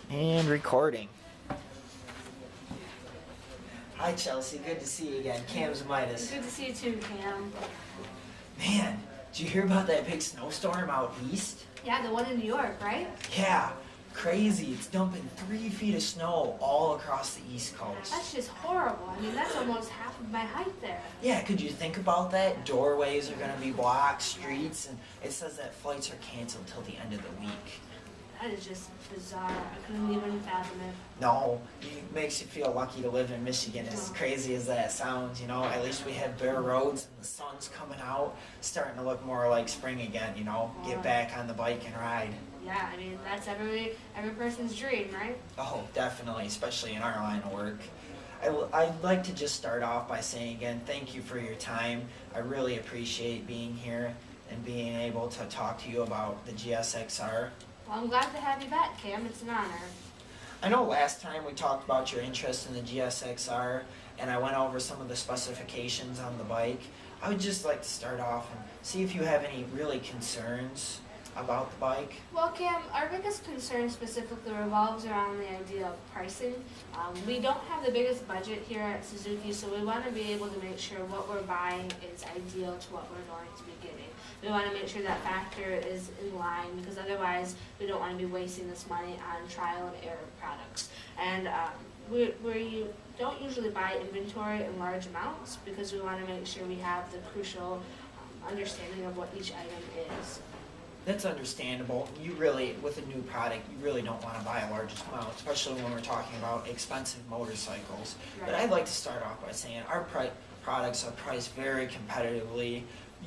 And recording. Hi Chelsea, good to see you again. Cam's Midas. Good to see you too, Cam. Man, did you hear about that big snowstorm out east? Yeah, the one in New York, right? Yeah, crazy. It's dumping 3 feet of snow all across the East Coast. That's just horrible. I mean, that's almost half of my height there. Yeah, could you think about that? Doorways are going to be blocked, streets, and it says that flights are canceled till the end of the week. That is just bizarre. I couldn't even fathom it. No, it makes you feel lucky to live in Michigan, as crazy as that sounds, you know. At least we have bare roads and the sun's coming out, starting to look more like spring again, you know. Get back on the bike and ride. Yeah, I mean, that's every person's dream, right? Oh, definitely, especially in our line of work. I'd like to just start off by saying again, thank you for your time. I really appreciate being here and being able to talk to you about the GSXR. Well, I'm glad to have you back, Cam. It's an honor. I know last time we talked about your interest in the GSXR and I went over some of the specifications on the bike. I would just like to start off and see if you have any really concerns about the bike. Well, Cam, our biggest concern specifically revolves around the idea of pricing. We don't have the biggest budget here at Suzuki, so we want to be able to make sure what we're buying is ideal to what we're going to be getting. We want to make sure that factor is in line, because otherwise we don't want to be wasting this money on trial and error products. And we don't usually buy inventory in large amounts because we want to make sure we have the crucial understanding of what each item is. That's understandable. You really, with a new product, you really don't want to buy a large amount, especially when we're talking about expensive motorcycles. Right. But I'd like to start off by saying our products are priced very competitively.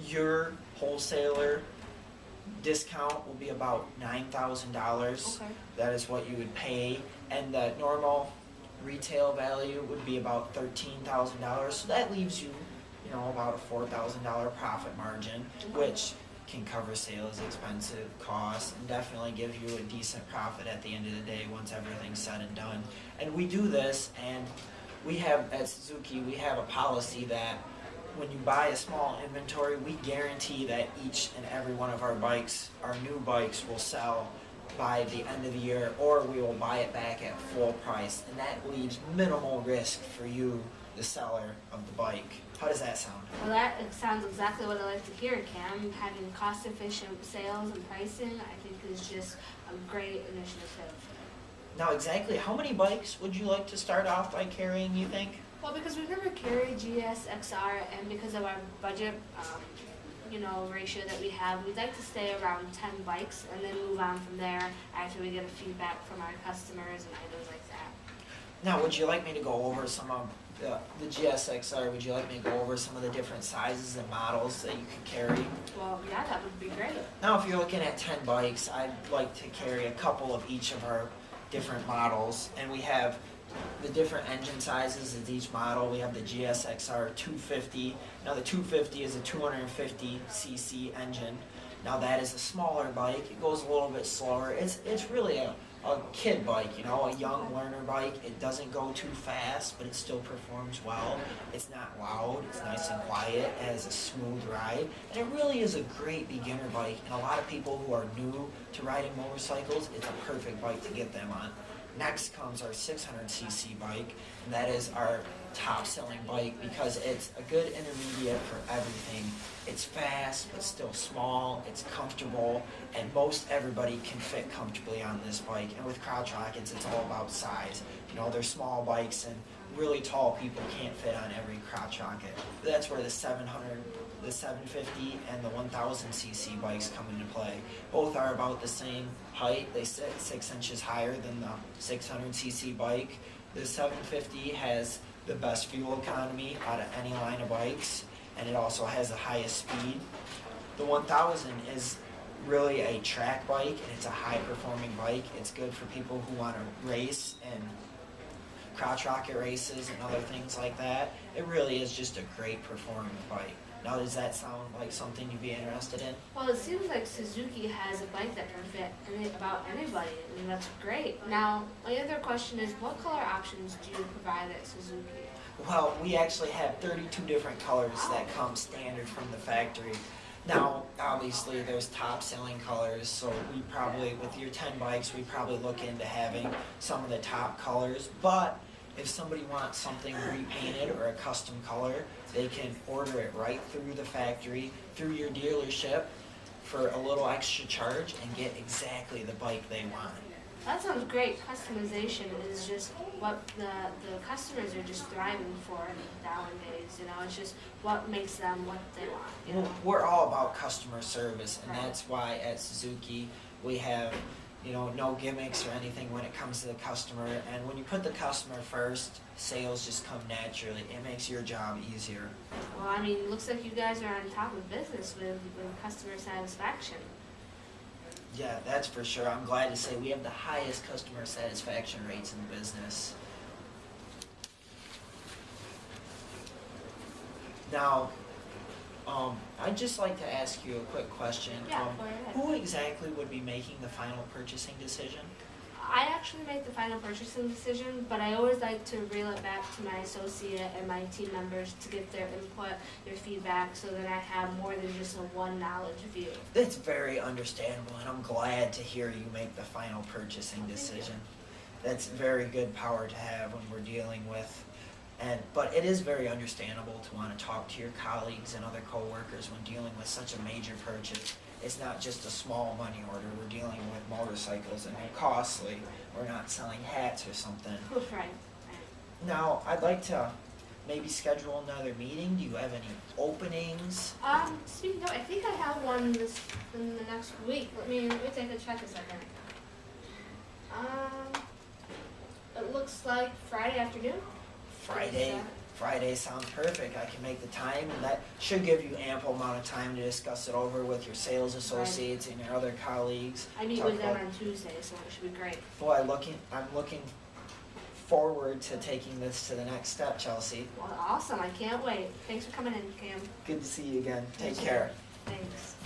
Your wholesaler discount will be about $9,000. Okay. That is what you would pay, and the normal retail value would be about $13,000. So that leaves you, about a $4,000 profit margin, which can cover sales expensive costs and definitely give you a decent profit at the end of the day once everything's said and done. And we do this, and we have at Suzuki, we have a policy that when you buy a small inventory, we guarantee that each and every one of our bikes, our new bikes, will sell by the end of the year, or we will buy it back at full price, and that leaves minimal risk for you, the seller of the bike. How does that sound? Well, that sounds exactly what I like to hear, Cam. Having cost-efficient sales and pricing, I think, is just a great initiative. Now, exactly how many bikes would you like to start off by carrying, you think? Well, because we've never carried GSXR, and because of our budget, ratio that we have, we'd like to stay around 10 bikes and then move on from there after we get a feedback from our customers and items like that. Now, would you like me to go over some of the GSXR? Would you like me to go over some of the different sizes and models that you could carry? Well, yeah, that would be great. Now, if you're looking at 10 bikes, I'd like to carry a couple of each of our different models, and we have the different engine sizes of each model. We have the GSXR 250. Now the 250 is a 250cc engine. Now that is a smaller bike. It goes a little bit slower. It's really a kid bike, a young learner bike. It doesn't go too fast, but it still performs well. It's not loud. It's nice and quiet. It has a smooth ride. And it really is a great beginner bike. And a lot of people who are new to riding motorcycles, it's a perfect bike to get them on. Next comes our 600cc bike, and that is our top-selling bike because it's a good intermediate for everything. It's fast, but still small, it's comfortable, and most everybody can fit comfortably on this bike. And with crotch rockets, it's all about size. They're small bikes, and really tall people can't fit on every crotch rocket. That's where the 700, the 750, and the 1000cc bikes come into play. Both are about the same height. They sit 6 inches higher than the 600cc bike. The 750 has the best fuel economy out of any line of bikes, and it also has the highest speed. The 1000 is really a track bike, and it's a high-performing bike. It's good for people who want to race and crotch rocket races and other things like that. It really is just a great performing bike. Now, does that sound like something you'd be interested in? Well, it seems like Suzuki has a bike that can fit about anybody, and that's great. Now, my other question is, what color options do you provide at Suzuki? Well, we actually have 32 different colors that come standard from the factory. Now, obviously, there's top selling colors, so we probably, with your 10 bikes, we probably look into having some of the top colors. But if somebody wants something repainted or a custom color, they can order it right through the factory, through your dealership, for a little extra charge and get exactly the bike they want. That sounds great. Customization is just what the customers are just thriving for nowadays. You know, it's just what makes them what they want. You know, We're all about customer service, and that's why at Suzuki we have, no gimmicks or anything when it comes to the customer. And when you put the customer first, sales just come naturally. It makes your job easier. well, I mean, it looks like you guys are on top of business with customer satisfaction. Yeah, that's for sure. I'm glad to say we have the highest customer satisfaction rates in the business. Now, I'd just like to ask you a quick question. Yeah, go ahead. Who exactly would be making the final purchasing decision? I actually make the final purchasing decision, but I always like to reel it back to my associate and my team members to get their input, their feedback, so that I have more than just a one knowledge view. That's very understandable, and I'm glad to hear you make the final purchasing decision. That's very good power to have when we're dealing with. But it is very understandable to want to talk to your colleagues and other coworkers when dealing with such a major purchase. It's not just a small money order. We're dealing with motorcycles, and they're costly. We're not selling hats or something. Right. Now, I'd like to maybe schedule another meeting. Do you have any openings? Speaking of, I think I have one in the next week. Let me take a check a second. It looks like Friday afternoon. Friday sounds perfect. I can make the time, and that should give you ample amount of time to discuss it over with your sales associates and your other colleagues. I meet with them on Tuesday, so it should be great. Boy, I'm looking forward to taking this to the next step, Chelsea. Well, awesome. I can't wait. Thanks for coming in, Cam. Good to see you again. Take care. Thanks.